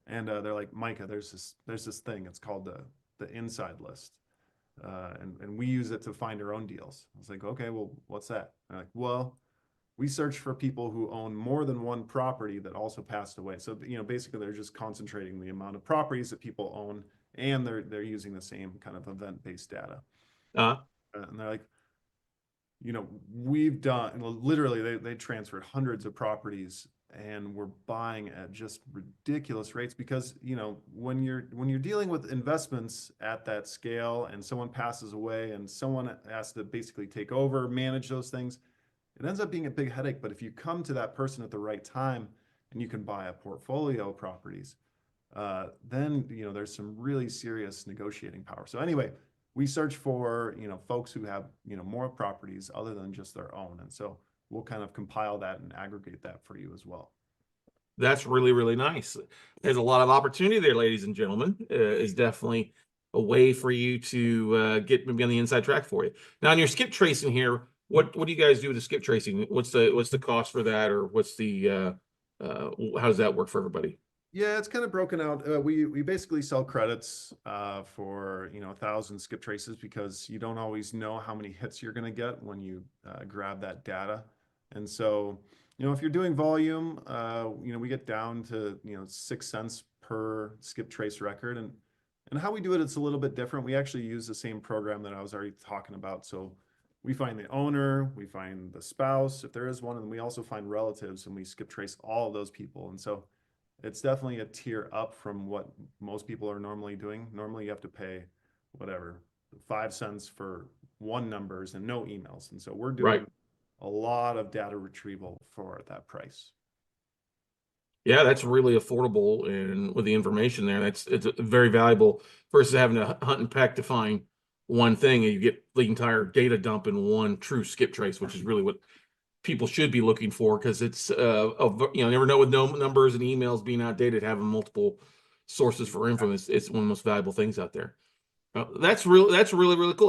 And they're like, Micah, there's this thing. It's called the inside list. And we use it to find our own deals. I was like, okay, well, what's that? They're like, well, we search for people who own more than one property that also passed away. So, basically they're just concentrating the amount of properties that people own, and they're using the same kind of event-based data. Uh, And they're like, we've done literally they transferred hundreds of properties, and we're buying at just ridiculous rates because when you're dealing with investments at that scale and someone passes away and someone has to basically take over, manage those things, it ends up being a big headache. But if you come to that person at the right time and you can buy a portfolio of properties, then there's some really serious negotiating power. So anyway, we search for folks who have more properties other than just their own, and so we'll kind of compile that and aggregate that for you as well. that's really, really nice. There's a lot of opportunity there, ladies and gentlemen. Is definitely a way for you to get maybe on the inside track for you. Now, on your skip tracing here, what do you guys do with the skip tracing? What's the cost for that, or what's the how does that work for everybody? Yeah, it's kind of broken out. We basically sell credits for 1,000 skip traces because you don't always know how many hits you're going to get when you grab that data. And so if you're doing volume, we get down to 6 cents per skip trace record. And how we do it, it's a little bit different. We actually use the same program that I was already talking about. So we find the owner, we find the spouse, if there is one, and we also find relatives, and we skip trace all of those people. And so it's definitely a tier up from what most people are normally doing. Normally you have to pay whatever, 5 cents for one numbers and no emails. And so we're doing a lot of data retrieval for that price. Yeah, that's really affordable, and with the information there, it's very valuable versus having to hunt and peck to find one thing, and you get the entire data dump in one true skip trace, which is really what people should be looking for, because it's never know with no numbers and emails being outdated, having multiple sources for info it's one of the most valuable things out there. That's really, really cool.